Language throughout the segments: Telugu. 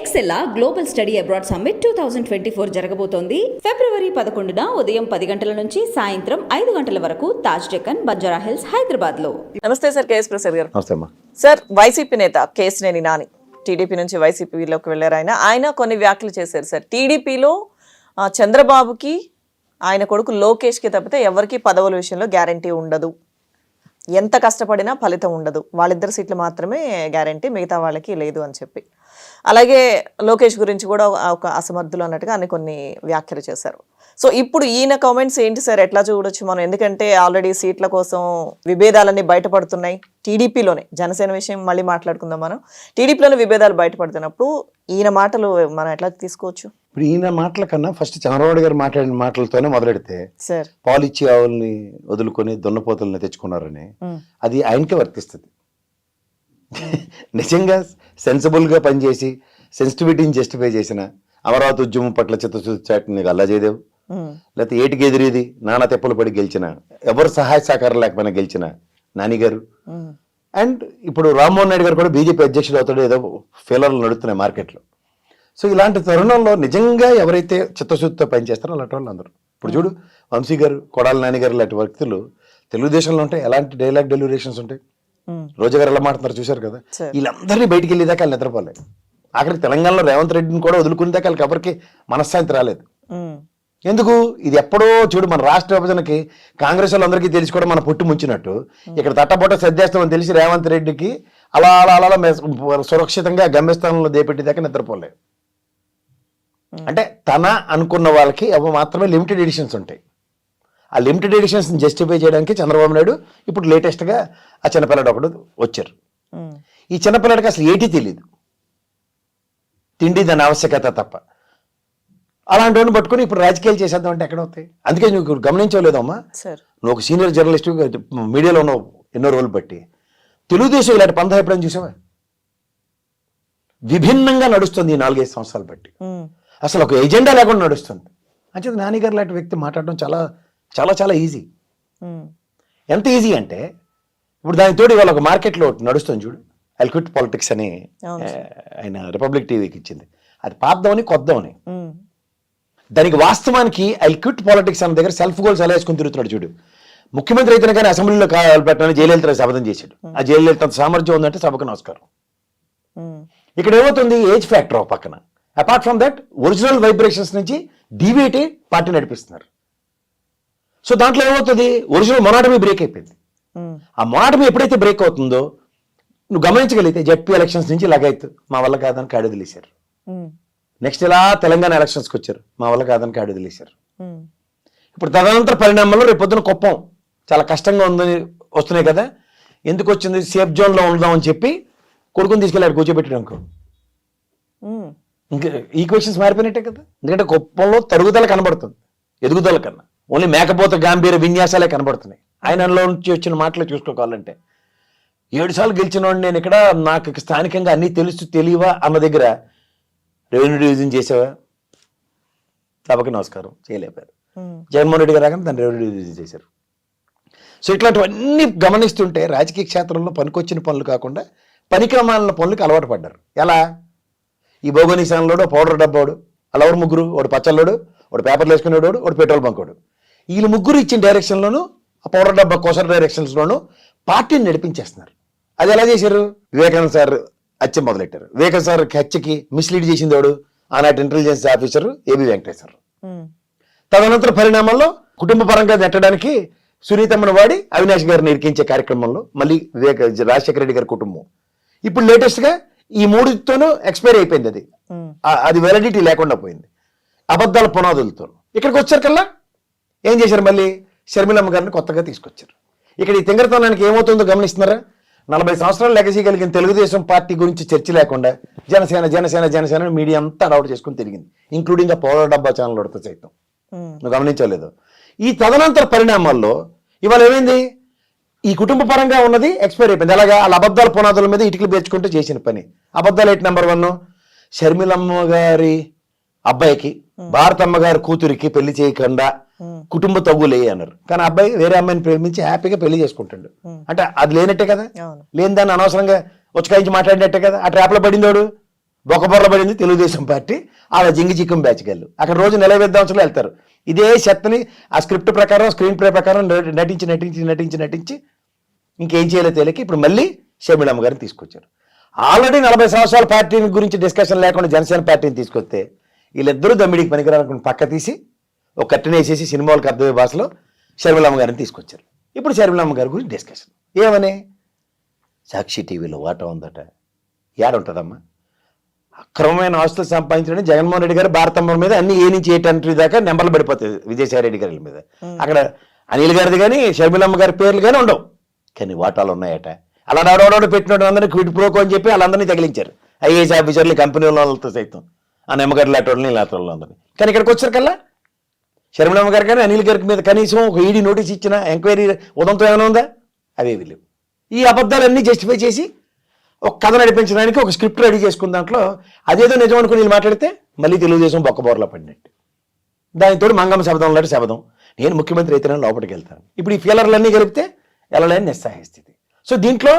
ఎక్సెల్లా గ్లోబల్ స్టడీ అబ్రాడ్ సమ్మిట్ 2024 జరగబోతోంది. ఫిబ్రవరి 11న ఉదయం 10 గంటల నుంచి సాయంత్రం 5 గంటల వరకు తాజ్ డెక్కన్, బంజారా హిల్స్, హైదరాబాద్ లో. నమస్తే సార్, కేఎస్ ప్రసాద్ గారు. నమస్తే అమ్మా. సార్, వైసీపీ నేత కేశినేని నాని టీడీపీ నుంచి వైసీపీలోకి వెళ్ళారు. ఆయన కొన్ని వ్యాఖ్యలు చేశారు సార్. టీడీపీలో చంద్రబాబుకి ఆయన కొడుకు లోకేష్కి తప్పితే ఎవరికి పదవుల విషయంలో గ్యారంటీ ఉండదు, ఎంత కష్టపడినా ఫలితం ఉండదు, వాళ్ళిద్దరు సీట్లు మాత్రమే గ్యారంటీ, మిగతా వాళ్ళకి లేదు అని చెప్పి. అలాగే లోకేష్ గురించి కూడా ఒక అసమర్థులు అన్నట్టుగా అన్ని కొన్ని వ్యాఖ్యలు చేశారు. సో ఇప్పుడు ఈయన కామెంట్స్ ఏంటి సార్, ఎట్లా చూడొచ్చు మనం? ఎందుకంటే ఆల్రెడీ సీట్ల కోసం విభేదాలన్నీ బయటపడుతున్నాయి టీడీపీలోనే. జనసేన విషయం మళ్ళీ మాట్లాడుకుందాం మనం. టీడీపీలోనే విభేదాలు బయటపడుతున్నప్పుడు ఈయన మాటలు మనం ఎట్లా తీసుకోవచ్చు? ఇప్పుడు ఈయన మాటల కన్నా ఫస్ట్ చంద్రబాబు గారు మాట్లాడిన మాటలతోనే మొదలెడితే, సార్ పాలిచ్చి ఆవుల్ని వదులుకొని దున్నపోతుల్ని తెచ్చుకున్నారని అది ఆయనకే వర్తిస్తుంది. నిజంగా సెన్సిబుల్ గా పనిచేసి సెన్సిటివిటీని జస్టిఫై చేసిన అమరావతి ఉద్యమం పట్ల చిత్తశుద్ధి అల్లా జయదేవ్, లేకపోతే ఏటికి ఎదిరేది నానా తెప్పలు పడి గెలిచిన, ఎవరు సహాయ సహకారం లేకపోయినా గెలిచిన నాని గారు, అండ్ ఇప్పుడు రామ్మోహన్ నాయుడు గారు కూడా బీజేపీ అధ్యక్షుడు అవుతాడు, ఏదో ఫెయిలర్లు నడుస్తున్నాయి మార్కెట్లో. సో ఇలాంటి తరుణంలో నిజంగా ఎవరైతే చిత్తశుద్ధితో పనిచేస్తారో అలాంటి వాళ్ళు అందరూ. ఇప్పుడు చూడు, వంశీ గారు, కొడాలి నాని గారు లాంటి వ్యక్తులు తెలుగుదేశంలో ఉంటాయి, ఎలాంటి డైలాగ్ డెలివరేషన్స్ ఉంటాయి. రోజా గారు ఎలా మాట్లాడుతున్నారు చూశారు కదా. వీళ్ళందరినీ బయటికి వెళ్ళేదాకా వాళ్ళు నిద్రపోలేదు. ఆఖరికి తెలంగాణలో రేవంత్ రెడ్డిని కూడా వదులుకునేదాకా వాళ్ళకి ఎవరికి మనశ్శాంతి రాలేదు. ఎందుకు? ఇది ఎప్పుడో చూడు, మన రాష్ట్ర విభజనకి కాంగ్రెస్ వాళ్ళందరికీ తెలిసి కూడా మన పుట్టి ముంచినట్టు ఇక్కడ తట్టబొట్ట సర్దేస్తామని తెలిసి రేవంత్ రెడ్డికి అలా అలా అలా సురక్షితంగా గమ్యస్థానంలో దేపెట్టేదాకా నిద్రపోలేదు. అంటే తన అనుకున్న వాళ్ళకి మాత్రమే లిమిటెడ్ ఎడిషన్స్ ఉంటాయి. ఆ లిమిటెడ్ ఎడిషన్స్ జస్టిఫై చేయడానికి చంద్రబాబు నాయుడు ఇప్పుడు లేటెస్ట్గా ఆ చిన్నపిల్లడు ఒకడు వచ్చారు. ఈ చిన్నపిల్లడికి అసలు ఏటీ తెలియదు, తిండి దాని ఆవశ్యకత తప్ప. అలాంటి వాడిని పట్టుకుని ఇప్పుడు రాజకీయాలు చేసేద్దాం అంటే ఎక్కడ అవుతాయి? అందుకే నువ్వు గమనించలేదమ్మా, నువ్వు ఒక సీనియర్ జర్నలిస్ట్ మీడియాలో ఉన్నావు ఎన్నో రోజులు బట్టి. తెలుగుదేశం ఇలాంటి పంథా ఎప్పుడైనా చూసావా? విభిన్నంగా నడుస్తుంది ఈ 4-5 సంవత్సరాలు బట్టి. అసలు ఒక ఎజెండా లేకుండా నడుస్తుంది. అంటే నానిగారు లాంటి వ్యక్తి మాట్లాడడం చాలా చాలా చాలా ఈజీ. ఎంత ఈజీ అంటే ఇప్పుడు దానితోటి ఇవాళ ఒక మార్కెట్లో నడుస్తుంది చూడు, ఐ క్విట్ పాలిటిక్స్ అని ఆయన రిపబ్లిక్ టీవీకి ఇచ్చింది. అది పాద్దామని కొద్దామని. దానికి వాస్తవానికి ఐ క్విట్ పాలిటిక్స్ అన్న దగ్గర సెల్ఫ్ గోల్స్ ఎలా వేసుకుని తిరుగుతున్నాడు చూడు. ముఖ్యమంత్రి అయితే కానీ అసెంబ్లీలో పెట్టాలని జయలలిత శపథం చేశాడు. ఆ జయలలిత సామర్థ్యం ఉందంటే సభకు నమస్కారం. ఇక్కడ ఏమవుతుంది? ఏజ్ ఫ్యాక్టర్ ఒక పక్కన. Apart from that original vibrations నుంచి డీవియేట్ పార్టీ నడిపిస్తున్నారు. సో దాంట్లో ఏమవుతుంది? ఒరిజినల్ మొనాటమీ బ్రేక్ అయిపోయింది. ఆ మొనాటమీ ఎప్పుడైతే బ్రేక్ అవుతుందో నువ్వు గమనించగలిగితే జెడ్పీ ఎలక్షన్స్ నుంచి లగైత్ మా వల్ల కాదని కాడి వదిలేశారు. నెక్స్ట్ ఇలా తెలంగాణ ఎలక్షన్స్కి వచ్చారు, మా వల్ల కాదని కాడి వదిలేశారు. ఇప్పుడు తదనంతర పరిణామంలో రేపు పొద్దున కుప్పం చాలా కష్టంగా ఉందని వస్తున్నాయి కదా. ఎందుకు వచ్చింది? సేఫ్ జోన్లో ఉందామని చెప్పి కొడుకుని తీసుకెళ్ళాడు కూర్చోబెట్టాడు అనుకో. ఇంకా ఈక్వేషన్స్ మారిపోయినట్టే కదా. ఎందుకంటే కుప్పంలో తరుగుదల కనబడుతుంది ఎదుగుదల కన్నా, ఓన్లీ మేకపోత గాంభీర విన్యాసాలే కనబడుతున్నాయి. ఆయనలో నుంచి వచ్చిన మాటలు చూసుకోవాలంటే 7 సార్లు గెలిచిన వాడిని నేను ఇక్కడ, నాకు స్థానికంగా అన్నీ తెలుసు తెలియవా అన్న దగ్గర రెవెన్యూ డివిజన్ చేసావా? సభకి నమస్కారం చేయలేపారు. జగన్మోహన్ రెడ్డి గారు రాగానే దాన్ని రెవెన్యూ డివిజన్ చేశారు. సో ఇట్లాంటివన్నీ గమనిస్తుంటే రాజకీయ క్షేత్రంలో పనికొచ్చిన పనులు కాకుండా పనికిరమాలిన పనులకు అలవాటు పడ్డారు. ఎలా? ఈ భౌగోళిశాలలో పౌడర్ డబ్బాడు, అలా ఎవరు ముగ్గురు, ఒకటి పచ్చళ్ళోడు, ఒకటి పేపర్లు వేసుకునేవాడు, ఒకటి పెట్రోల్ బంకోడు. వీళ్ళు ముగ్గురు ఇచ్చిన డైరెక్షన్లోనూ ఆ పౌడర్ డబ్బా కోసర డైరెక్షన్స్లోనూ పార్టీని నడిపించేస్తున్నారు. అది ఎలా చేశారు? వివేకానంద సార్ హత్య మొదలెట్టారు. వివేకానంద సార్ హత్యకి మిస్లీడ్ చేసింది వాడు ఆనాటి ఇంటెలిజెన్స్ ఆఫీసర్ ఏబి వెంకటేశ్వర. తదనంతర పరిణామాల్లో కుటుంబ పరంగా నెట్టడానికి సునీతమ్మను వాడి అవినాష్ గారిని ఇరికించే కార్యక్రమంలో మళ్ళీ రాజశేఖర రెడ్డి గారి కుటుంబం. ఇప్పుడు లేటెస్ట్గా ఈ 3తోనూ ఎక్స్పైర్ అయిపోయింది. అది వ్యాలిడిటీ లేకుండా పోయింది అబద్ధాల పునాదులతో. ఇక్కడికి వచ్చారు కల్లా ఏం చేశారు? మళ్ళీ షర్మిలమ్మ గారిని కొత్తగా తీసుకొచ్చారు. ఇక్కడ ఈ తింగరతనానికి ఏమవుతుందో గమనిస్తున్నారా? 40 సంవత్సరాలు లెగసీ కలిగిన తెలుగుదేశం పార్టీ గురించి చర్చ లేకుండా జనసేన జనసేన జనసేన మీడియా అంతా అలవాటు చేసుకుని తిరిగింది, ఇంక్లూడింగ్ ఆ పౌడర్ డబ్బా ఛానల్ ఉడత సైతం. నువ్వు గమనించలేదు? ఈ తదనంతర పరిణామాల్లో ఇవాళ ఏమైంది? ఈ కుటుంబ పరంగా ఉన్నది ఎక్స్పైర్ అయిపోయింది. అలాగా వాళ్ళ అబద్ధాల పునాదుల మీద ఇటుకలు పేర్చుకుంటూ చేసిన పని. అబద్ధాలు ఏంటి? నెంబర్ 1, షర్మిలమ్మ గారి అబ్బాయికి భారతమ్మ గారి కూతురికి పెళ్లి చేయకుండా కుటుంబ తగ్గులే అన్నారు. కానీ అబ్బాయి వేరే అమ్మాయిని ప్రేమించి హ్యాపీగా పెళ్లి చేసుకుంటాడు. అంటే అది లేనట్టే కదా. లేని దాన్ని అనవసరంగా వచ్చకాయించి మాట్లాడినట్టే కదా. ఆ ట్రాప్లో పడిందోడు. బొక్కబొర్ల పడింది తెలుగుదేశం పార్టీ, ఆడ జింగి చిక్కం బ్యాచ్కెళ్ళు అక్కడ రోజు 40 విద్వాంసులు వెళ్తారు. ఇదే చెత్తని ఆ స్క్రిప్ట్ ప్రకారం స్క్రీన్ ప్లే ప్రకారం నటించి ఇంకేం చేయలేదు తేలికి ఇప్పుడు మళ్ళీ షర్మిలమ్మ గారిని తీసుకొచ్చారు. ఆల్రెడీ 40 సంవత్సరాల పార్టీ గురించి డిస్కషన్ లేకుండా జనసేన పార్టీని తీసుకొస్తే వీళ్ళిద్దరూ దమ్మిడికి పనికిరాలనుకుని పక్క తీసి ఒక కట్టిన వేసేసి సినిమాలకు అర్థమయ్యే భాషలో షర్మిలమ్మ గారిని తీసుకొచ్చారు. ఇప్పుడు షర్మిలమ్మ గారి గురించి డిస్కషన్ ఏమని, సాక్షి టీవీలో వాటా ఉందట, ఏడుంటుందమ్మా, అక్రమమైన ఆస్తులు సంపాదించడం జగన్మోహన్ రెడ్డి గారు భారతమ్మ మీద అన్ని ఏ నుంచి 8 దాకా నెంబర్లు పడిపోతాయి విజయసాయి రెడ్డి గారి మీద. అక్కడ అనిల్ గారిది కానీ షర్మిలమ్మ గారి పేర్లు కానీ ఉండవు, కానీ వాటాలు ఉన్నాయట. అలా నడవడ పెట్టిన అందరినీ క్విట్ ప్రోకో అని చెప్పి వాళ్ళందరినీ తగిలించారు, ఐఏఎస్ ఆఫీసర్లు కంపెనీ వాళ్ళతో సైతం, ఆ నిమ్మగడ్డ లాంటి లాంటి అందరినీ. కానీ ఇక్కడికి వచ్చారు కల్లా షర్మిలమ్మ గారు కానీ అనిల్ గారి మీద కనీసం ఒక ఈడీ నోటీస్ ఇచ్చిన ఎంక్వైరీ ఉదంతో ఏమైనా ఉందా? అవేవి లేవు. ఈ అబద్ధాలన్నీ జస్టిఫై చేసి ఒక కథ నడిపించడానికి ఒక స్క్రిప్ట్ రెడీ చేసుకున్న దాంట్లో అదేదో నిజం అనుకుని వీళ్ళు మాట్లాడితే మళ్ళీ తెలుగుదేశం బొక్కబోర్లో పడినట్టు. దానితో మంగమ్మ శబ్దం లాంటి శబ్దం, నేను ముఖ్యమంత్రి అయితేనే లోపలికి వెళ్తాను. ఇప్పుడు ఈ ఫీలర్లన్నీ కలిపితే వెళ్ళలేని నిస్సహాయ స్థితి. సో దీంట్లో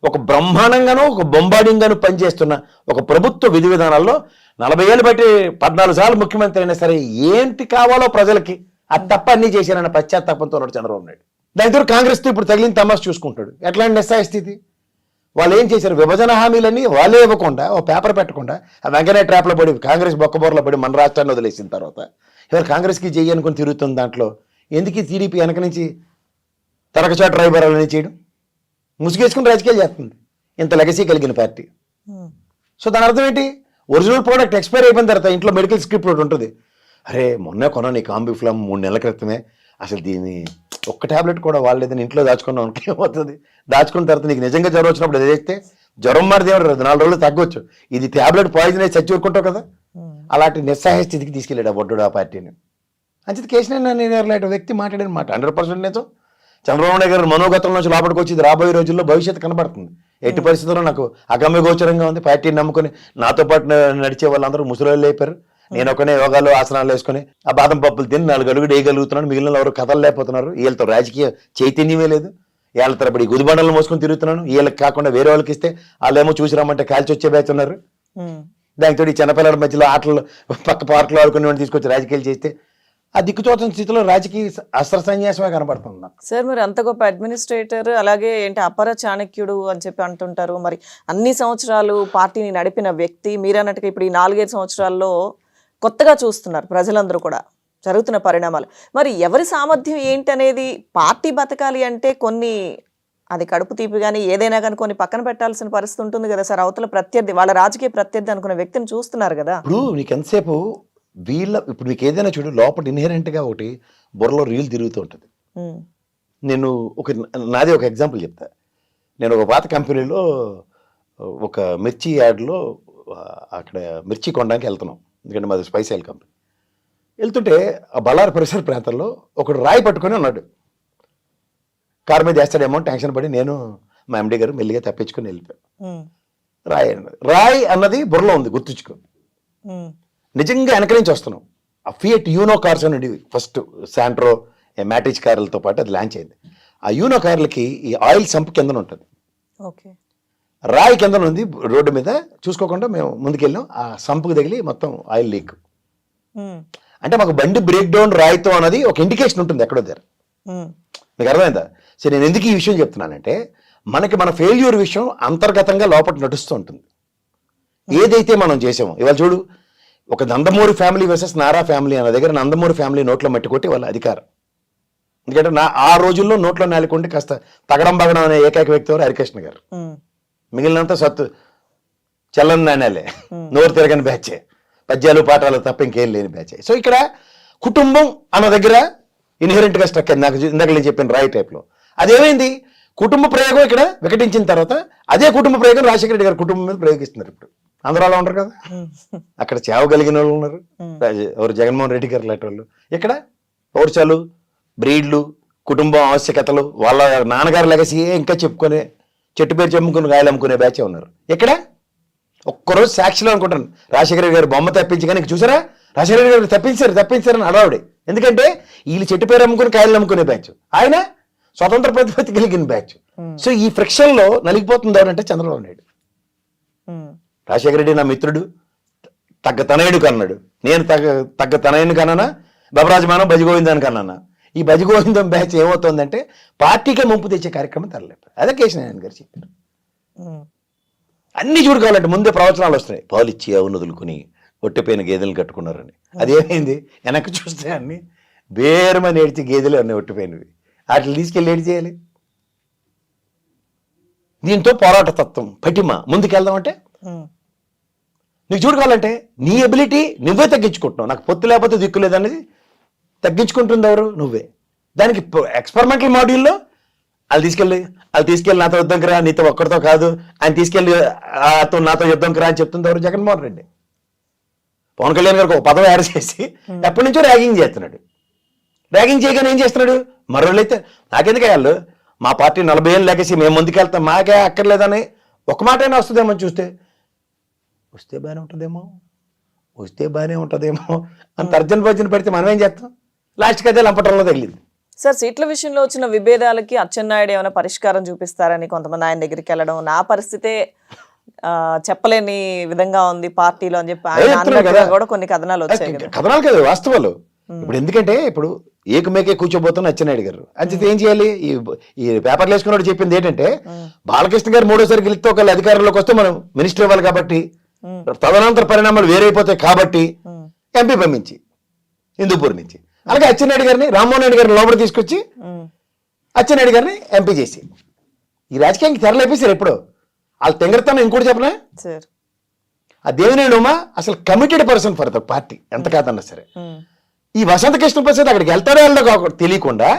ఒక బ్రహ్మాండంగానూ ఒక బొంబాడింగ్గాను పనిచేస్తున్న ఒక ప్రభుత్వ విధి విధానాల్లో 40 ఏళ్ళు బట్టి 14 సార్లు ముఖ్యమంత్రి అయినా సరే ఏంటి కావాలో ప్రజలకి అది తప్ప అన్నీ చేశారన్న పశ్చాత్తాపంతో ఉన్నాడు చంద్రబాబు నాయుడు. దానితో కాంగ్రెస్తో ఇప్పుడు తగిలిన తమాషా చూసుకుంటాడు. ఎట్లాంటి నిస్సహాయ స్థితి. వాళ్ళు ఏం చేశారు, విభజన హామీలన్నీ వాళ్ళే ఇవ్వకుండా ఓ పేపర్ పెట్టకుండా ఆ వెంకయ్య ట్రాప్లో పడి కాంగ్రెస్ బొక్కబోర్లో పడి మన రాష్ట్రాన్ని వదిలేసిన తర్వాత ఇవాళ కాంగ్రెస్కి చెయ్యి అనుకుని తిరుగుతుంది. దాంట్లో ఎందుకు టీడీపీ వెనక నుంచి తరకచాటు డ్రైవరాలని చేయడం, ముసుగేసుకుని రాజకీయాలు చేస్తుంది ఇంత లెగసీ కలిగిన పార్టీ. సో దాని అర్థం ఏంటి, ఒరిజినల్ ప్రోడక్ట్ ఎక్స్పైర్ అయిపోయిన తర్వాత ఇంట్లో మెడికల్ స్క్రిప్ట్ ఒకటి ఉంటుంది, అరే మొన్నే కొన్నా నీ కాంబిఫ్లామ్ 3 నెలల క్రితమే, అసలు దీన్ని ఒక్క ట్యాబ్లెట్ కూడా వాళ్ళేదని ఇంట్లో దాచుకున్నాం అనుకో ఏమవుతుంది, దాచుకున్న తర్వాత నీకు నిజంగా జ్వరం వచ్చినప్పుడు అది చేస్తే జ్వరం మారితే 4 రోజులు తగ్గొచ్చు, ఇది ట్యాబ్లెట్ పాయిజన్ అయి చచ్చి ఊరుకుంటావు కదా. అలాంటి నిస్సహాయ స్థితికి తీసుకెళ్ళాడు ఆ బొడ్డు ఆ పార్టీని. అంచేది కేసీఆర్ వ్యక్తి మాట్లాడిన మాట 100% నిజం. చంద్రబాబు నాయుడు గారు మనోగతంలో నుంచి లోపలికి వచ్చి రాబోయే రోజుల్లో భవిష్యత్తు కనబడుతుంది. ఎట్టి పరిస్థితుల్లో నాకు అగమ్య గోచరంగా ఉంది. పార్టీని నమ్ముకుని నాతో పాటు నడిచే వాళ్ళందరూ ముసలోళ్ళు అయిపోయారు. నేను ఒకనే యోగాలు ఆసనాలు వేసుకుని ఆ బాదం పప్పులు తిని 4 అడుగులు వేయగలుగుతున్నాను, మిగిలిన ఎవరు కథలు లేకపోతున్నారు. వీళ్ళతో రాజకీయ చైతన్యమే లేదు. వీళ్ళ తరబడి గుదిబండలు మోసుకొని తిరుగుతున్నాను. వీళ్ళకి కాకుండా వేరే వాళ్ళకి ఇస్తే వాళ్ళేమో చూసి రమ్మంటే కాల్చి వచ్చే బ్యాచ్ ఉన్నారు. దానితో ఈ చిన్నపిల్లల మధ్యలో ఆటలు పక్క పార్కులు ఆడుకునే తీసుకొచ్చి రాజకీయాలు చేస్తే ఆ దిక్కుతోచని స్థితిలో రాజకీయ అస్త్ర సన్యాసమే కనబడుతుంది నాకు. సార్ మరి అంత గొప్ప అడ్మినిస్ట్రేటర్, అలాగే ఏంటి అపర చాణక్యుడు అని చెప్పి అంటుంటారు. మరి అన్ని సంవత్సరాలు పార్టీని నడిపిన వ్యక్తి మీరు అన్నట్టుగా ఇప్పుడు ఈ 4-5 సంవత్సరాల్లో కొత్తగా చూస్తున్నారు ప్రజలందరూ కూడా జరుగుతున్న పరిణామాలు. మరి ఎవరి సామర్థ్యం ఏంటి అనేది పార్టీ బతకాలి అంటే కొన్ని అది కడుపు తీపి కానీ ఏదైనా కానీ కొన్ని పక్కన పెట్టాల్సిన పరిస్థితి ఉంటుంది కదా సార్. అవతల ప్రత్యర్థి వాళ్ళ రాజకీయ ప్రత్యర్థి అనుకున్న వ్యక్తిని చూస్తున్నారు కదా. ఇప్పుడు నీకు ఎంతసేపు ఇప్పుడు మీకు ఏదైనా చూడు లోపల ఇన్హెరెంట్గా ఒకటి బుర్రలో రీల్ తిరుగుతూ ఉంటుంది. నేను నాది ఒక ఎగ్జాంపుల్ చెప్తా. నేను ఒక పాత కంపెనీలో ఒక మిర్చి యార్డ్లో అక్కడ మిర్చి కొనడానికి వెళ్తున్నాం, ఎందుకంటే మాది స్పైస్ ఆయిల్ కంపెనీ. వెళ్తుంటే ఆ బళ్ళారి పరిసర ప్రాంతంలో ఒకడు రాయి పట్టుకొని ఉన్నాడు. కారు మీద వేస్తాడేమో టెన్షన్ పడి నేను మా ఎండి గారు మెల్లిగా తప్పించుకొని వెళ్ళిపోయాను. రాయి అన్నది బుర్రలో ఉంది, గుర్తుంచుకో. నిజంగా వెనక నుంచి వస్తున్నాం. ఆ ఫియట్ యూనో కార్స్ అని ఫస్ట్ శాంట్రో మ్యాటిజ్ కార్లతో పాటు అది లాంచ్ అయింది. ఆ యూనో కార్లకి ఈ ఆయిల్ సంప్ కిందన ఉంటుంది, రాయి కిందన ఉంది. రోడ్డు మీద చూసుకోకుండా మేము ముందుకెళ్ళాం, ఆ సంపుకు తగిలి మొత్తం ఆయిల్ లీక్. అంటే మాకు బండి బ్రేక్ డౌన్ రాయితో అన్నది ఒక ఇండికేషన్ ఉంటుంది ఎక్కడో దగ్గర. మీకు అర్థమైందా? సో నేను ఎందుకు ఈ విషయం చెప్తున్నానంటే మనకి మన ఫెయిల్యూర్ విషయం అంతర్గతంగా లోపల నడుస్తూ ఉంటుంది. ఏదైతే మనం చేసామో ఇవాళ చూడు, ఒక Nandamuri family versus Nara family అన్న దగ్గర నందమూరి ఫ్యామిలీ నోట్లో మట్టి కొట్టి వాళ్ళ అధికారం. ఎందుకంటే ఆ రోజుల్లో నోట్లో నేలకొండి కాస్త తగడం బగడం అనే ఏకైక వ్యక్తి ఎవరు హరికృష్ణ గారు. మిగిలినంతా సత్తు చల్లని నాణ్యాలే, నోరు తిరగని బ్యాచే, పద్యాలు పాఠాలు తప్ప ఇంకేం లేని బ్యాచే. సో ఇక్కడ కుటుంబం అన్న దగ్గర ఇన్హెరెంట్గా స్ట్రక్ అయింది. నాకు ఇందాక నేను చెప్పాను రాయి టైప్లో అదేమైంది, కుటుంబ ప్రయోగం ఇక్కడ వికటించిన తర్వాత అదే కుటుంబ ప్రయోగం రాజశేఖర రెడ్డి గారి కుటుంబం మీద ప్రయోగిస్తున్నారు. ఇప్పుడు అందరూ అలా ఉంటారు కదా, అక్కడ చేవగలిగిన వాళ్ళు ఉన్నారు, ఎవరు జగన్మోహన్ రెడ్డి గారు లాంటి వాళ్ళు. ఇక్కడ పౌరుషాలు, బ్రీడ్లు, కుటుంబం ఆవశ్యకతలు, వాళ్ళ నాన్నగారు లెగసీ ఇంకా చెప్పుకునే చెట్టు పేరు చెమ్ముకుని గాయలు అమ్ముకునే బ్యాచే ఉన్నారు. ఇక్కడ ఒక్కరోజు సాక్షిలో అనుకుంటాను రాజశేఖర గారి బొమ్మ తప్పించి, కానీ చూసారా రాజశేఖర గారు తప్పించారని అడవాడే. ఎందుకంటే వీళ్ళు చెట్టు పేరు అమ్ముకుని కాయలు అమ్ముకునే బ్యాచ్, ఆయన స్వతంత్ర ప్రతిపత్తి కలిగిన బ్యాచ్. సో ఈ ఫ్రిక్షన్ లో నలిగిపోతుంది ఎవరంటే చంద్రబాబు నాయుడు. రాజశేఖర రెడ్డి నా మిత్రుడు, తగ్గ తనయుడు కన్నాడు, నేను తగ్గ తనయుని కన్నానా, బబరాజమానం భజగోవిందాన్ని కన్నానా. ఈ భజగోవిందం బ్యాచ్ ఏమవుతుందంటే పార్టీకే ముంపు తెచ్చే కార్యక్రమం తరలేదు. అదే కేశవనారాయణ గారు చెప్పారు. అన్ని చూడుకోవాలంటే ముందే ప్రవచనాలు వస్తున్నాయి, పాలిచ్చి అవును వదులుకుని ఒట్టిపోయిన గేదెలు కట్టుకున్నారని. అదేమైంది వెనక్కి చూస్తే అన్ని బేరమని ఏడ్చి గేదెలు అన్నీ ఒట్టిపోయినవి, వాటిని తీసుకెళ్ళి ఏడు చేయాలి. దీంతో పోరాట తత్వం పటిమ ముందుకెళ్దామంటే నీకు చూడుకోవాలంటే నీ ఎబిలిటీ నువ్వే తగ్గించుకుంటున్నావు. నాకు పొత్తు లేకపోతే దిక్కు లేదనేది తగ్గించుకుంటుంది ఎవరు? నువ్వే. దానికి ఎక్స్పెరిమెంటల్ మాడ్యూల్లో వాళ్ళు తీసుకెళ్ళి నాతో యుద్ధంకి రా, నీతో ఒక్కడితో కాదు, ఆయన తీసుకెళ్ళి నాతో యుద్ధంకి రా అని చెప్తుంది ఎవరు? జగన్మోహన్ రెడ్డి. పవన్ కళ్యాణ్ గారికి ఒక పదవి యాడ్ చేసి ఎప్పటి నుంచో ర్యాగింగ్ చేస్తున్నాడు. ర్యాగింగ్ చేయగానే ఏం చేస్తున్నాడు? మరోళ్ళైతే నాకెందుకు వాళ్ళు మా పార్టీ 40 ఏళ్ళు లెగసి మేము ముందుకెళ్తాం, మాకే అక్కర్లేదని ఒక మాట అయినా వస్తుందేమో చూస్తే, వస్తే బాగానే ఉంటుందేమో అంత అర్జున్ భర్జన పెడితే మనం ఏం చేస్తాం? లాస్ట్కి అదే లంపటంలో తగిలింది. సార్, సీట్ల విషయంలో వచ్చిన విభేదాలకి అచ్చెన్నాయుడు ఏమైనా పరిష్కారం చూపిస్తారని కొంతమంది ఆయన దగ్గరికి వెళ్ళడం, నా పరిస్థితే చెప్పలేని విధంగా ఉంది పార్టీలో అని చెప్పి ఆయన అన్నట్టుగా కూడా కొన్ని కథనాలు వచ్చాయి కదా. కథనాలు కదా, వాస్తవాలు. ఇప్పుడు ఎందుకంటే ఇప్పుడు ఏకమేకే కూర్చోబోతున్న అచ్చెన్నాయుడు గారు అంచేత ఏం చేయాలి? ఈ పేపర్లు వేసుకున్నాడు చెప్పింది ఏంటంటే, బాలకృష్ణ గారు 3వ గెలిస్తే ఒకళ్ళు అధికారంలోకి వస్తే మనం మినిస్టర్ ఇవ్వాలి కాబట్టి, తదనంతర పరిణామాలు వేరైపోతాయి కాబట్టి ఎంపీ పంపించి హిందూపూర్ నుంచి, అలాగే అచ్చెన్నాయుడు గారిని రామ్మోహన్ రెడ్డి గారిని లోపల తీసుకొచ్చి అచ్చెన్నాయుడు గారిని ఎంపీ చేసి ఈ రాజకీయానికి తెరలేపేశారు. ఎప్పుడు వాళ్ళు తెంగరతనం ఇంకోటి చెప్పనా, ఆ దేవినేని ఉమా అసలు committed person for the party, ఎంత కాదన్నా సరే. ఈ వసంత కృష్ణ ప్రసాద్ అక్కడికి వెళ్తాడో తెలియకుండా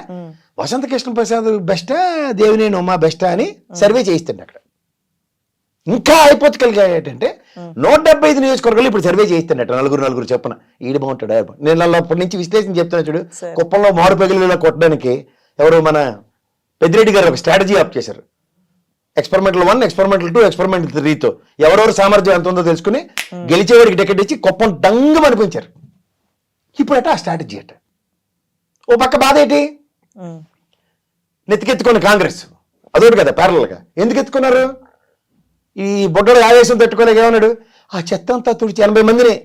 వసంత కృష్ణ ప్రసాద్ బెస్టా దేవినేని ఉమా బెస్టా అని సర్వే చేయిస్తాడు అక్కడ. ఇంకా అయిపోతుకెళ్ళేటంటే 175 నియోజకవర్గాలు ఇప్పుడు సర్వే చేయిస్తాడట, నలుగురు చెప్పన ఈడు బాగుంటాడు. నేను అప్పటి నుంచి విశ్లేషణ చెప్తున్నా చూడు, కుప్పంలో మారు పెగిలిలో కొట్టడానికి ఎవరు మన పెద్దిరెడ్డి గారు ఒక స్ట్రాటజీ ఆప్ చేశారు. ఎక్స్పెరిమెంటల్ 1, ఎక్స్పెరిమెంటల్ 2, ఎక్స్పెరిమెంటల్ 3తో ఎవరెవరు సామర్థ్యం ఎంత ఉందో తెలుసుకుని గెలిచేవారికి టికెట్ ఇచ్చి కుప్పం డంగం అనిపించారు. ఇప్పుడు ఆ స్ట్రాటజీ అట. ఓ పక్క బాధ ఏంటి? నెత్తికెత్తుకున్న కాంగ్రెస్ అదొకటి కదా ప్యారల్గా. ఎందుకు ఎత్తుకున్నారు? ఈ బొడ్డడు ఆవేశం తట్టుకోలేక ఏమన్నాడు, ఆ చెత్త అంతా తుడిచి 80 మందిని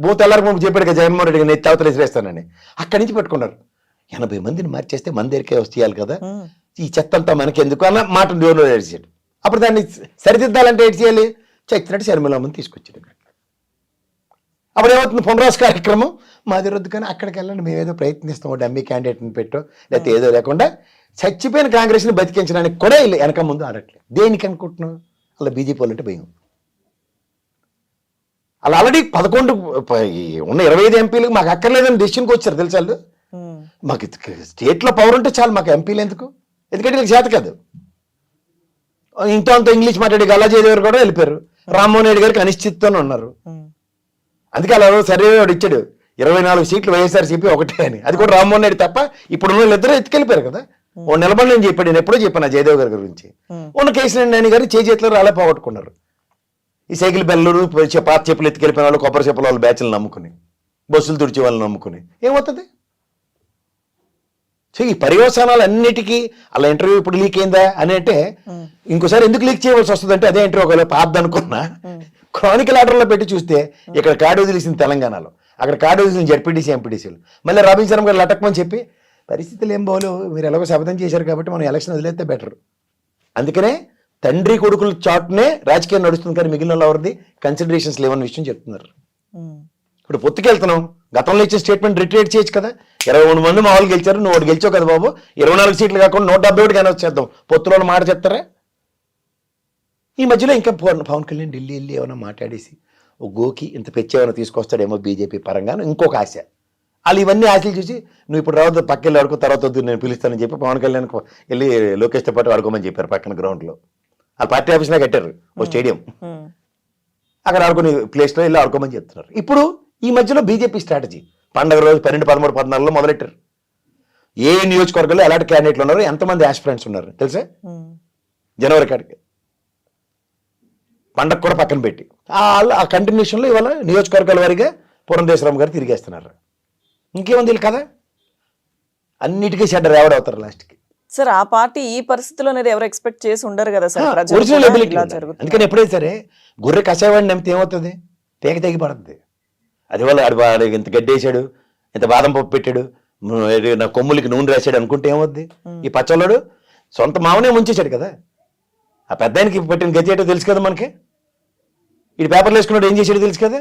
బూత్ ఎల్లరికి ముందు చెప్పాడు కదా జగన్మోహన్ రెడ్డి నెత్తి అవతల వేస్తానని, అక్కడి నుంచి పట్టుకున్నారు. 80 మందిని మార్చేస్తే మన దగ్గరికే వస్తాయాలి కదా, ఈ చెత్త అంతా మనకి ఎందుకు అన్న మాట దేవులో ఏడ్చాడు. అప్పుడు దాన్ని సరిదిద్దాలంటే ఏం చేయాలి? చచ్చినట్టు శర్మిలమ్మని తీసుకొచ్చాడు. అప్పుడు ఏమవుతుంది? పునరాస్ కార్యక్రమం మాది రద్దు, కానీ అక్కడికి వెళ్ళండి మేమేదో ప్రయత్నిస్తాం, డమ్మీ క్యాండిడేట్ని పెట్టో లేకపోతే ఏదో లేకుండా చచ్చిపోయిన కాంగ్రెస్ని బతికించడానికి కూడా వెనక ముందు ఆడట్లేదు. దేనికి అనుకుంటున్నావు? అలా బీజేపీ వాళ్ళు అంటే భయం. అలా ఆల్రెడీ 11 ఉన్న 25 ఎంపీలు మాకు అక్కర్లేదని డెసిషన్కి వచ్చారు తెలుసా వాళ్ళు. మాకు స్టేట్లో పవర్ ఉంటే చాలు, మాకు ఎంపీలు ఎందుకు? ఎందుకంటే వీళ్ళకి చేత కాదు. ఇంతో అంత ఇంగ్లీష్ మాట్లాడి గల్లాజీ గారు కూడా వెళ్ళిపోయారు. రామ్మోహన్ రెడ్డి గారికి అనిశ్చితతోనే ఉన్నారు. అందుకే అలా సర్వే వాడు ఇచ్చాడు 24 సీట్లు వైఎస్ఆర్సీపీ ఒకటే అని. అది కూడా రామ్మోహన్ రెడ్డి తప్ప ఇప్పుడు ఉన్న ఇద్దరు ఎత్తుకెళ్ళిపోయారు కదా. ఓ నిలబడి నేను చెప్పాడు, నేను ఎప్పుడో చెప్పాను జయదేవ్ గారి గురించి. ఉన్న కేసీఆర్ గారు చేతిలో రాలే పోగొట్టుకున్నారు. ఈ సైకిల్ బెల్లూరు పాత చెప్పులు ఎత్తుకెళ్ళిపోయిన వాళ్ళు, కొబ్బరి చెప్పుల వాళ్ళు బ్యాచ్లు నమ్ముకుని, బస్సులు తుడిచే వాళ్ళని నమ్ముకుని ఏమవుతుంది? సో ఈ పర్యవసానాలు అన్నిటికీ అలా ఇంటర్వ్యూ ఇప్పుడు లీక్ అయిందా అని అంటే ఇంకోసారి ఎందుకు లీక్ చేయవలసి వస్తుంది అంటే అదే ఇంటర్వ్యూ ఒకవేళ పాత అనుకున్నా క్రానికల్ ఆర్డర్లో పెట్టి చూస్తే ఇక్కడ కార్డు వదిలేసింది తెలంగాణలో, అక్కడ కార్డు వదిలేసింది జడ్పీటీసీ ఎంపీటీసీలు. మళ్ళీ రాబిన్ శర్మ గారు లటకమని చెప్పి పరిస్థితులు ఏం బాగోలు, మీరు ఎలాగో శపథం చేశారు కాబట్టి మనం ఎలక్షన్ వదిలేస్తే బెటర్. అందుకనే తండ్రి కొడుకుల చాట్నే రాజకీయం నడుస్తుంది, కానీ మిగిలిన ఎవరిది కన్సిడరేషన్స్ లేవన్న విషయం చెప్తున్నారు. ఇప్పుడు పొత్తుకెళ్తున్నాం, గతంలో ఇచ్చిన స్టేట్మెంట్ రిట్రేట్ చేయొచ్చు కదా. 23 మంది మా వాళ్ళు గెలిచారు, నువ్వు ఒకటి గెలిచావు కదా బాబు, 24 సీట్లు కాకుండా 171 కానీ వచ్చేద్దాం, పొత్తులో మాట చెప్తారా? ఈ మధ్యలో ఇంకా పవన్ కళ్యాణ్ ఢిల్లీ వెళ్ళి ఏమైనా మాట్లాడేసి ఓ గోకి ఇంత పెచ్చేమైనా తీసుకొస్తాడేమో బీజేపీ పరంగా ఇంకొక ఆశ. వాళ్ళు ఇవన్నీ ఆశలు చూసి నువ్వు ఇప్పుడు రావద్దు, పక్కకెళ్ళి ఆడుకో, తర్వాత వద్దు నేను పిలుస్తానని చెప్పి పవన్ కళ్యాణ్ వెళ్ళి లోకేష్తో పాటు ఆడుకోమని చెప్పారు పక్కన గ్రౌండ్లో. వాళ్ళు పార్టీ ఆఫీస్లో కట్టారు ఓ స్టేడియం, అక్కడ ఆడుకునే ప్లేస్లో వెళ్ళి ఆడుకోమని చెప్తున్నారు. ఇప్పుడు ఈ మధ్యలో బీజేపీ స్ట్రాటజీ పండగ రోజు 12, 13, 14లో మొదలెట్టారు. ఏ నియోజకవర్గంలో ఎలాంటి క్యాండిడేట్లు ఉన్నారు, ఎంతమంది యాస్పిరెంట్స్ ఉన్నారు తెలుసా? జనవరి కాడికి పండగ కూడా పక్కన పెట్టి ఆ కంటిన్యూషన్లో ఇవాళ నియోజకవర్గాల వారిగా పురంధేశ్వరం గారు తిరిగేస్తున్నారు. ఇంకేముంది కదా, అన్నిటికీ షెడ్ రేవడ్ అవుతారు లాస్ట్కి. సార్ ఆ పార్టీ ఈ పరిస్థితిలో అనేది ఎవరు ఎక్స్పెక్ట్ చేసి ఉండరు కదా సార్. Original ability. అందుకని ఎప్పుడైతే సరే గొర్రె కషాయవాడిని నమ్మితే ఏమవుతుంది? తెగి పడుతుంది. అది వల్ల వాడు ఇంత గడ్డేసాడు, ఇంత బాదం పప్పు పెట్టాడు, నా కొమ్ములకి నూనె రాశాడు అనుకుంటే ఏమవుద్ది? ఈ పచ్చళ్ళోడు సొంత మామనే ముంచేశాడు కదా. ఆ పెద్దానికి పెట్టిన గతి ఏంటో తెలుసు కదా మనకి. ఈ పేపర్లు వేసుకున్నాడు ఏం చేసాడో తెలుసు కదా.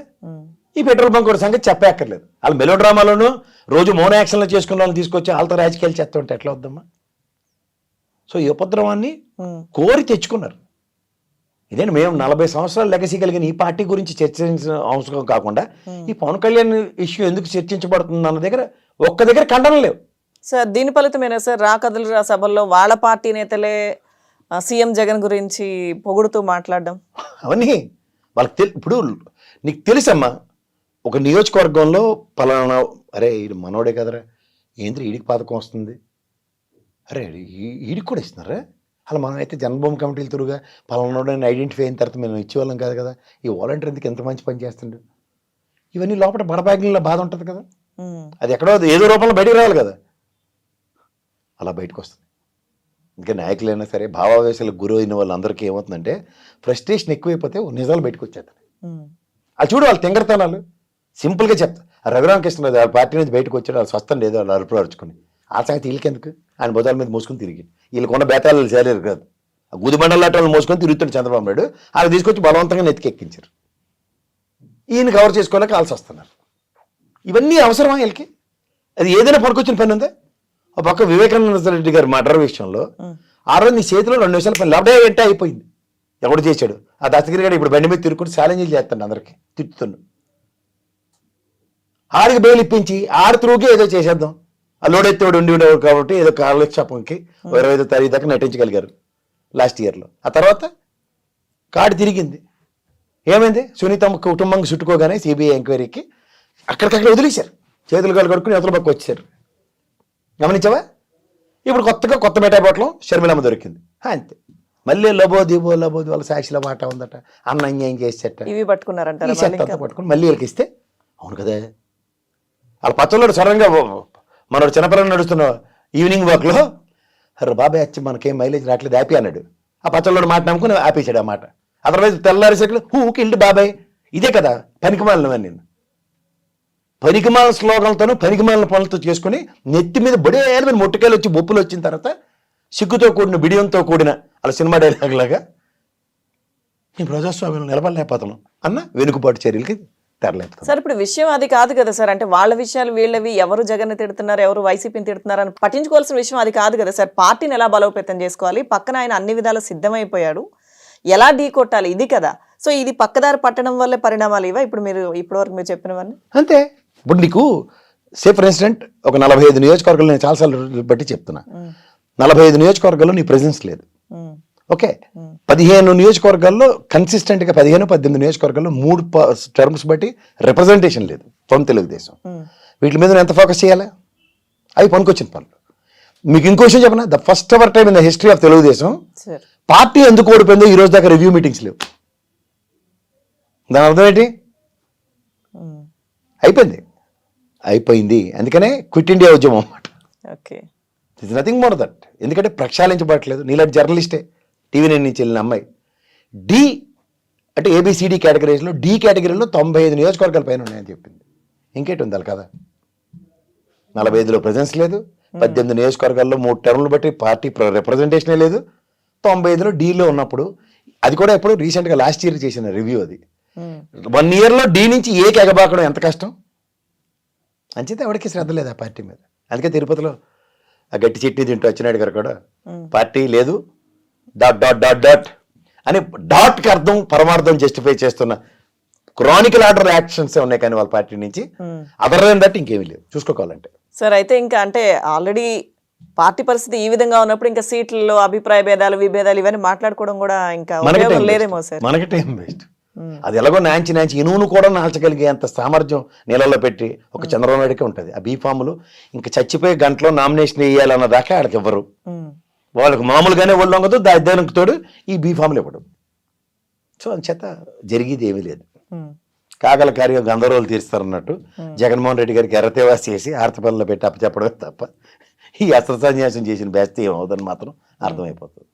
ఈ పెట్రోల్ బంక్ కూడా సంగతి చెప్పక్కర్లేదు. వాళ్ళు మెలో డ్రామాలోనూ రోజు మౌన యాక్షన్లో చేసుకున్న వాళ్ళని తీసుకొచ్చి వాళ్ళతో రాజకీయాలు చేస్తూ ఉంటే ఎట్లా వద్దమ్మా? సో ఈ ఉపద్రవాన్ని కోరి తెచ్చుకున్నారు. ఇదేంటి మేము 40 సంవత్సరాలు లెగసీ కలిగిన ఈ పార్టీ గురించి చర్చించిన అవసరం కాకుండా ఈ పవన్ కళ్యాణ్ ఇష్యూ ఎందుకు చర్చించబడుతుంది అన్న దగ్గర ఒక్క దగ్గర ఖండన లేవు. సార్ దీని ఫలితమేనా సార్ రా కదలరా సభల్లో వాళ్ళ పార్టీ నేతలే సీఎం జగన్ గురించి పొగుడుతూ మాట్లాడడం? అవన్నీ వాళ్ళకి ఇప్పుడు నీకు తెలుసమ్మా, ఒక నియోజకవర్గంలో పలానా అరే ఈడు మనోడే కదరా, ఏంద్ర ఈడికి పథకం వస్తుంది, అరే ఈడికి కూడా ఇస్తున్నారా, అలా మనం అయితే జన్మభూమి కమిటీలు తిరుగుగా పలానాడని ఐడెంటిఫై అయిన తర్వాత మేము ఇచ్చేవాళ్ళం కాదు కదా, ఈ వాలంటీర్ ఎందుకు ఎంత మంచి పని చేస్తుండే, ఇవన్నీ లోపల బడబాగ్లో బాధ ఉంటుంది కదా. అది ఎక్కడో ఏదో రూపంలో బయటకు రావాలి కదా, అలా బయటకు వస్తుంది. ఇంకా నాయకులైనా సరే భావావేశాలకు గురి అయిన వాళ్ళందరికీ ఏమవుతుందంటే ఫ్రస్ట్రేషన్ ఎక్కువైపోతే నిజాలు బయటకు వచ్చేస్తాయి. అది చూడు వాళ్ళ తింగరతనాలు. సింపుల్గా చెప్తా, రఘురామకృష్ణ వాళ్ళ పార్టీ నుంచి బయటకు వచ్చాడు, వాళ్ళు స్వస్థం లేదు, వాళ్ళు అరుపులు అరుచుకుని ఆ సంగతి వీళ్ళకెందుకు, ఆయన బుధాల మీద మోసుకొని తిరిగి వీళ్ళకున్న బేతాలు చేయలేరు కాదు. ఆ గుదిబండల లాంటి వాళ్ళు మోసుకొని తిరుగుతాడు చంద్రబాబు నాయుడు, వాళ్ళు తీసుకొచ్చి బలవంతంగా నెత్తికెక్కించారు. ఈయన కవర్ చేసుకోలేక కాల్సి వస్తున్నారు. ఇవన్నీ అవసరమా వీళ్ళకి? అది ఏదైనా పనికొచ్చిన పని ఉందా? ఒక పక్క వివేకానంద రెడ్డి గారి మర్డర్ విషయంలో ఆ రోజు నీ చేతిలో 2 నిమిషాల పని లబ్డే వెంటే అయిపోయింది. ఎవడు చేశాడు? ఆ దస్తగిరి గారు ఇప్పుడు బండి మీద తిరుగుకుంటూ ఛాలెంజ్లు చేస్తాడు, అందరికి తిట్టుతున్నాడు. ఆడికి బెయిల్ ఇప్పించి ఆడి త్రూకి ఏదో చేసేద్దాం, ఆ లోడెత్తోడు ఉండి ఉండేవాడు కాబట్టి ఏదో కాలక్షేపంకి 25వ తారీఖు దాకా నటించగలిగారు లాస్ట్ ఇయర్లో. ఆ తర్వాత కాడి తిరిగింది. ఏమైంది? సునీతమ్మ కుటుంబంకి చుట్టుకోగానే సిబిఐ ఎంక్వైరీకి అక్కడికక్కడ వదిలేశారు, చేతులు కాలు కడుక్కుని అవతల పక్క వచ్చారు. గమనించావా? ఇప్పుడు కొత్త మేటాపోట్లో షర్మిలమ్మ దొరికింది, అంతే. మళ్ళీ లబోదిబో వాళ్ళ సాక్షిలో మాట ఉందట, అన్న అన్యాయం చేసేట ఇవి పట్టుకున్నారంట, పట్టుకుని మళ్ళీ వీళ్ళకి ఇస్తే అవును కదా. వాళ్ళ పచ్చళ్ళు సడన్గా మనోడు చిన్నపిల్లలు నడుస్తున్న ఈవినింగ్ వాక్లో అరే బాబాయ్ వచ్చి మనకేం మైలేజ్ రావట్లేదు హ్యాపీ అన్నాడు. ఆ పచ్చళ్ళోడు మాట నమ్ముకుని ఆపేశాడు ఆ మాట. అదర్వైజ్ తెల్లారిసేట్లు హూకి ఇల్లు బాబాయ్, ఇదే కదా పనికిమాలినవని. నేను పనికిమాల స్లోగన్లతోనూ పనికిమాలిన పనులతో చేసుకుని నెత్తి మీద బడేల మీద మొట్టకాయలు వచ్చి బొప్పులు వచ్చిన తర్వాత సిగ్గుతో కూడిన బిడియంతో కూడిన అలా సినిమా డైలాగ్ లాగా నేను ప్రజాస్వామ్యంలో నిలబడలేకపోతాను అన్న వెనుకబాటు చర్యలకి తెరలేపుతాను. సార్ ఇప్పుడు విషయం అది కాదు కదా సార్, అంటే వాళ్ళ విషయాలు వీళ్ళవి, ఎవరు జగన్ తిడుతున్నారు ఎవరు వైసీపీని తిడుతున్నారు అని పట్టించుకోవాల్సిన విషయం అది కాదు కదా సార్. పార్టీని ఎలా బలోపేతం చేసుకోవాలి, పక్కన ఆయన అన్ని విధాలు సిద్ధమైపోయాడు, ఎలా ఢీ కొట్టాలి, ఇది కదా. సో ఇది పక్కదారి పట్టడం వల్లే పరిణామాలు ఇవా ఇప్పుడు ఇప్పటివరకు మీరు చెప్పినవన్నీ? అంతే. ఇప్పుడు నీకు సే ఫర్ ఇన్సిడెంట్ ఒక 45 నియోజకవర్గాలు నేను చాలాసార్లు బట్టి చెప్తున్నా, 45 నియోజకవర్గాల్లో నీ ప్రెజెన్స్ లేదు. ఓకే, 15 నియోజకవర్గాల్లో కన్సిస్టెంట్గా 15-18 నియోజకవర్గాల్లో 3 టర్మ్స్ బట్టి రిప్రజెంటేషన్ లేదు ఫ్రమ్ తెలుగుదేశం. వీటి మీద ఎంత ఫోకస్ చేయాలి? అవి పనికొచ్చిన పనులు. మీకు ఇంకో విషయం చెప్పనా, the first ever time in the history of Telugu Desam party ఎందుకు ఓడిపోయిందో ఈ రోజు దాకా రివ్యూ మీటింగ్స్ లేవు. దాని అర్థం ఏంటి? అయిపోయింది. అందుకనే క్విట్ ఇండియా ఉద్యమం అన్నమాట. Okay, it's nothing more that. ఎందుకంటే ప్రక్షాళించబడట్లేదు. నీలాంటి జర్నలిస్టే టీవీ నేను నుంచి వెళ్ళిన అమ్మాయి డి అంటే ఏబిసిడి కేటగిరీస్లో డి కేటగిరీలో 95 నియోజకవర్గాల పైన ఉన్నాయని చెప్పింది. ఇంకేటి ఉంది అలా కదా. 45లో ప్రెజెన్స్ లేదు, 18 నియోజకవర్గాల్లో 3 టర్ములు బట్టి పార్టీ రిప్రజెంటేషనే లేదు. 95లో డీలో ఉన్నప్పుడు, అది కూడా ఎప్పుడు రీసెంట్గా లాస్ట్ ఇయర్ చేసిన రివ్యూ, అది 1 ఇయర్లో డి నుంచి ఏకి ఎగబాకడం ఎంత కష్టం. అంచేత ఎవరికి శ్రద్ధ లేదు ఆ పార్టీ మీద. అందుకే తిరుపతిలో ఆ గట్టి చెట్టి తింటూ వచ్చినాడు గారు కూడా పార్టీ లేదు డాట్ అని డాట్కి అర్థం పరమార్థం జస్టిఫై చేస్తున్న క్రానికల్ ఆర్డర్ యాక్షన్స్ ఉన్నాయి కానీ వాళ్ళ పార్టీ నుంచి. అదర్ దెన్ దట్ ఇంకేమీ లేదు చూసుకోవాలంటే. సార్ అయితే ఇంకా అంటే ఆల్రెడీ పార్టీ పరిస్థితి ఈ విధంగా ఉన్నప్పుడు ఇంకా సీట్లలో అభిప్రాయ భేదాలు విభేదాలు ఇవన్నీ మాట్లాడుకోవడం కూడా ఇంకా లేదేమో సార్. మనకి టైం వేస్ట్. అది ఎలాగో నాంచి ఇనువును కూడా నాల్చగలిగే అంత సామర్థ్యం నీళ్ళలో పెట్టి ఒక చంద్రబాబు నాయుడుకే ఉంటుంది. ఆ బీఫాములు ఇంకా చచ్చిపోయే గంటలో నామినేషన్ వేయాలన్న దాకా వాళ్ళకి ఇవ్వరు. వాళ్ళకి మామూలుగానే ఒళ్ళు వంగదు, దానికి తోడు ఈ బీఫాములు ఇవ్వడం. సో అంచేత జరిగేది ఏమీ లేదు. కాగల కార్యం గంధర్వులు తీరుస్తారన్నట్టు జగన్మోహన్ రెడ్డి గారికి ఎర్రతేవాసి చేసి ఆర్తపల్లిలో పెట్టి అప్పచెప్పడమే తప్ప ఈ అస్త్ర సన్యాసం చేసిన బేస్తే ఏమవుదని మాత్రం అర్థమైపోతుంది.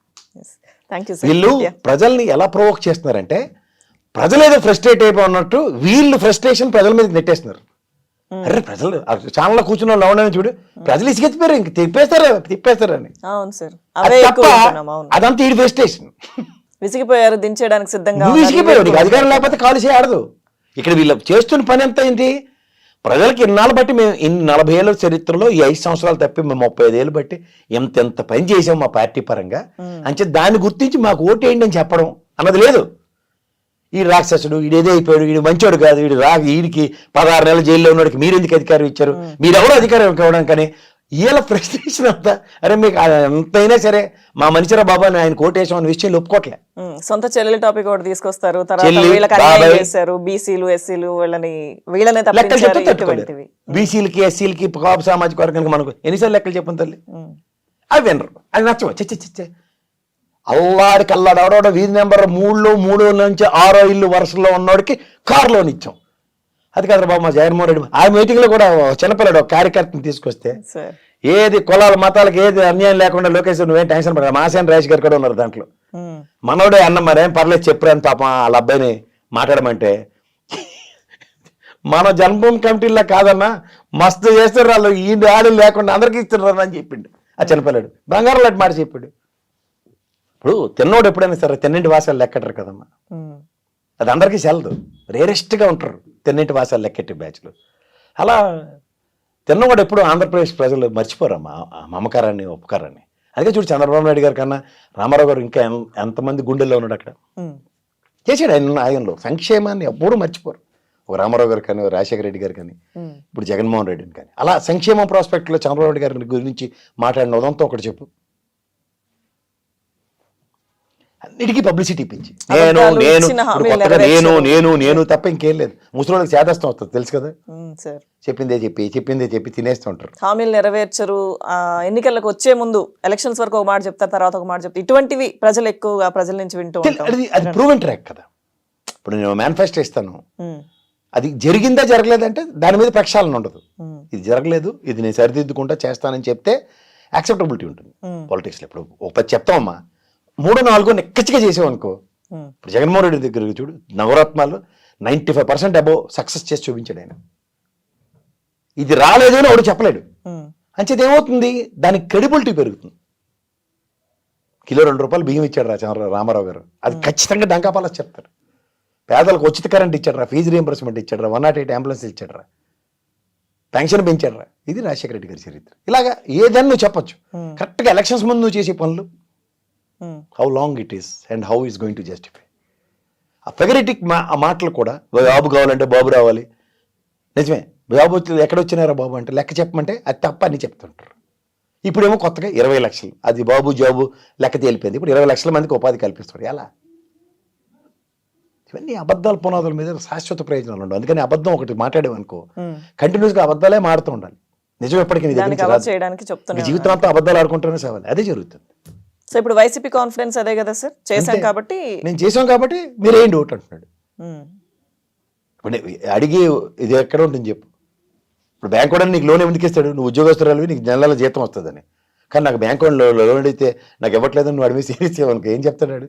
Thank you. వీళ్ళు ప్రజల్ని ఎలా ప్రొవోక్ చేస్తున్నారంటే ప్రజలు ఏదో ఫ్రస్ట్రేట్ అయిపోయినట్టు వీళ్ళు ఫ్రస్ట్రేషన్ ప్రజల మీద నెట్టేస్తున్నారు. అరే ప్రజలు ఛానల్లో కూర్చున్న వాళ్ళు ఎవరైనా చూడు, ప్రజలు ఇసుకెత్తిపోయారు, ఇంక తిప్పేస్తారు అని. అవును సార్, అది అవే తప్ప ఎక్కువ వింటున్నాం. అవును, అదంతా ఈ ఫ్రస్ట్రేషన్. విసిగిపోయారు, దించేయడానికి సిద్ధంగా నువ్వు ఉన్నారు. విసిగిపోయావు, నీకు అధికారం లేకపోతే కాలు చేయడదు. ఇక్కడ వీళ్ళు చేస్తున్న పని ఎంత ఏంటి, ప్రజలకి ఇన్నాళ్ళు బట్టి మేము 40 ఏళ్ళ చరిత్రలో ఈ 5 సంవత్సరాలు తప్పి మేము 35 ఏళ్ళు బట్టి ఎంత పని చేసాం మా పార్టీ పరంగా అంటే దాన్ని గుర్తించి మాకు ఓటు వేయండి అని చెప్పడం అన్నది లేదు. ఈ రాక్షసుడు వీడేదే అయిపోయాడు, వీడు మంచోడు కాదు, వీడికి 16 నెలల జైల్లో ఉన్నవాడికి మీరు ఎందుకు అధికారం ఇచ్చారు, మీరెవరు అధికారం ఇవ్వడం కానీ వీళ్ళ ఫ్రస్ట్రేషన్ అంతా. అరే మీకు ఎంతైనా సరే మా మనిషిరా బాబా అని ఆయన కోటేశం అనే విషయాలు ఒప్పుకోవట్లే. సొంత చెల్లెల టాపిక్ ఒకటి తీసుకొస్తారు, తర్వాత వీళ్ళకి అన్యాయం చేశారు, బీసీలు ఎస్సీలు వీళ్ళనే లెక్కలు చెప్తే తట్టుకోలేదు. బీసీలకి ఎస్సీలకి కాపు సామాజిక వర్గానికి మనకు ఎన్నిసార్లు లెక్కలు చెప్పండి తల్లి, అవి వినరు, అది నచ్చవు. చచ్చే అల్లాడికి అల్లాడవడ వీధి నెంబర్ 3 నుంచి 6 ఇల్లు వరుసలో ఉన్నోడికి కారు లోన్ ఇచ్చాం. అది కాదు బాబు మా జగన్మోహన్ రెడ్డి ఆ మీటింగ్ లో కూడా చిన్నపిల్లడు ఒక కార్యకర్తను తీసుకొస్తే ఏది కులాల మతాలకు ఏది అన్యాయం లేకుండా లోకేష్ నువ్వేం టెన్షన్ పడ, మాసేన్ రాజు గారు కూడా ఉన్నారు దాంట్లో. మనోడే అన్న మరేం పర్లేదు చెప్పురాని పాపం వాళ్ళ అబ్బాయిని మాట్లాడమంటే మన జన్మభూమి కమిటీల్లో కాదన్నా మస్తు చేస్తారు వాళ్ళు, ఈ ఆడలు లేకుండా అందరికీ ఇస్తున్నారు అని చెప్పిండు ఆ చిన్నపిల్లడు. బంగారం లాంటి మాట చెప్పాడు. ఇప్పుడు తిన్నోడు ఎప్పుడైనా సరే తిన్నింటి వాసాలు లెక్కటరు కదమ్మా, అది అందరికీ సెలదు, రేరెస్ట్గా ఉంటారు తిన్నింటి వాసాలు లెక్కెట్టి బ్యాచ్లు. అలా తిన్నవాడు ఎప్పుడు ఆంధ్రప్రదేశ్ ప్రజలు మర్చిపోరమ్మా ఆ మమకారాన్ని ఉపకారాన్ని. అందుకే చూడు చంద్రబాబు నాయుడు గారి కన్నా రామారావు గారు ఇంకా ఎంతమంది గుండెల్లో ఉన్నాడు అక్కడ చేశాడు. ఆయనలో సంక్షేమాన్ని ఎప్పుడూ మర్చిపోరు. ఒక రామారావు గారు కానీ, రాజశేఖర రెడ్డి గారు కానీ, ఇప్పుడు జగన్మోహన్ రెడ్డిని కానీ. అలా సంక్షేమ ప్రాస్పెక్ట్లో చంద్రబాబు నాయుడు గారి గురించి మాట్లాడిన ఉదంతో ఒకటి చెప్పు. అన్నిటికీ పబ్లిసిటీ ఇప్పించి నేను తప్ప ఇంకేం లేదు. ముసలికి చేదస్తం వస్తుంది తెలుసు కదా, చెప్పిందే చెప్పి తినేస్తూ ఉంటారు. హామీలు నెరవేర్చరు, ఎన్నికలకు వచ్చే ముందు ఎలక్షన్స్ వరకు ఒక మాట చెప్తారు, తర్వాత ఒక మాట చెప్తారు. ఇటువంటివి ప్రజలు ఎక్కువగా ప్రజల నుంచి వింటూ అది ప్రూవెన్ ట్రాక్ కదా. ఇప్పుడు నేను మేనిఫెస్టో ఇస్తాను, అది జరిగిందా జరగలేదంటే దాని మీద ప్రక్షాళన ఉండదు. ఇది జరగలేదు, ఇది నేను సరిదిద్దుకుంటా చేస్తానని చెప్తే యాక్సెప్టబిలిటీ ఉంటుంది పాలిటిక్స్లో. ఇప్పుడు ఒక 10 చెప్తామమ్మా, 3-4 నెక్కచ్చిగా చేసామనుకో. ఇప్పుడు జగన్మోహన్ రెడ్డి దగ్గర చూడు, నవరత్నాలు 95% అబౌవ్ సక్సెస్ చేసి చూపించాడు ఆయన. ఇది రాలేదు అని వాడు చెప్పలేడు. అంచేది ఏమవుతుంది, దానికి క్రెడిబిలిటీ పెరుగుతుంది. కిలో 2 రూపాయలు బియ్యం ఇచ్చాడు రామారావు గారు, అది ఖచ్చితంగా డంకాపాల చెప్తారు. పేదలకు ఉచిత కరెంట్ ఇచ్చాడు, ఫీజు రీఎంబర్స్మెంట్ ఇచ్చాడు, 108 అంబులెన్స్ ఇచ్చాడు, పెన్షన్ పెంచాడు. ఇది రాజశేఖర రెడ్డి గారి చరిత్ర. ఇలాగా ఏదన్నా నువ్వు చెప్పొచ్చు. కరెక్ట్గా ఎలక్షన్స్ ముందు నువ్వు చేసే పనులు how long it is and how is going to justify. ఆ ఫెగరిటిక్ ఆ మాటలు కూడా, బాబు కావాలంటే బాబు రావాలి, నిజమే బాబు ఎక్కడొచ్చినారా బాబు అంటే లెక్క చెప్పమంటే అది తప్ప అని చెప్తుంటారు. ఇప్పుడేమో కొత్తగా 20 లక్షలు, అది బాబు జాబు లెక్క తేలిపోయింది. ఇప్పుడు 20 లక్షల మందికి ఉపాధి కల్పిస్తాడు. ఎలా? ఇవన్నీ అబద్ధాల పునాదుల మీద శాశ్వత ప్రయోజనాలు ఉండవు. అందుకని అబద్ధం ఒకటి మాట్లాడేవనుకో కంటిన్యూస్గా అబద్ధాలే మాడుతూ ఉండాలి. నిజం ఎప్పటికీ జీవితం అంతా అబద్ధాలు ఆడుకుంటూనే సేవాలి. అదే జరుగుతుంది. సో ఇప్పుడు వైసీపీ కాన్ఫిడెన్స్ అదే కదా సార్, చేశాం కాబట్టి మీరు ఏంటి ఓటు అంటున్నాడు. ఇప్పుడు అడిగి ఇది ఎక్కడ ఉంటుంది చెప్పు. ఇప్పుడు బ్యాంక్ వాడు నీకు లోన్ ఎందుకు ఇస్తాడు, నువ్వు ఉద్యోగస్తురాలు నీకు నెలల జీతం వస్తుందని. కానీ నాకు బ్యాంక్ వాడు లోన్ అడిగితే నాకు ఇవ్వట్లేదని నువ్వు అడిగి సీరియస్ ఇవ్వనుకో ఏం చెప్తాడు,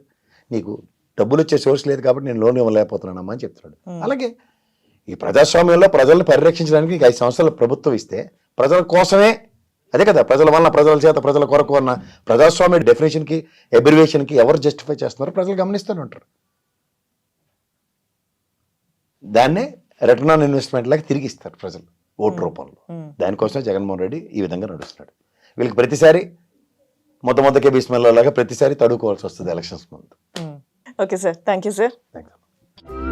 నీకు డబ్బులు వచ్చే సోర్స్ లేదు కాబట్టి నేను లోన్ ఇవ్వలేకపోతున్నానమ్మా అని చెప్తున్నాడు. అలాగే ఈ ప్రజాస్వామ్యంలో ప్రజలను పరిరక్షించడానికి 5 సంవత్సరాల ప్రభుత్వం ఇస్తే ప్రజల కోసమే, అదే కదా ప్రజల వల్ల, ప్రజల చేత, ప్రజల కొరకు అన్న ప్రజాస్వామ్య డెఫినేషన్కి, అబ్రివేషన్కి ఎవరు జస్టిఫై చేస్తున్నారో ప్రజలు గమనిస్తూనే ఉంటారు. దాన్నే రిటర్న్ ఆన్ ఇన్వెస్ట్మెంట్ లాగా తిరిగి ఇస్తారు ప్రజలు ఓటు రూపంలో. దానికోసమే జగన్మోహన్ రెడ్డి ఈ విధంగా నడుస్తున్నాడు. వీళ్ళకి ప్రతిసారి మొదకే బిస్మిల్లా లాగా ప్రతిసారి తడుకోవాల్సి వస్తుంది ఎలక్షన్స్ ముందు. Okay sir, thank you sir. Thanks.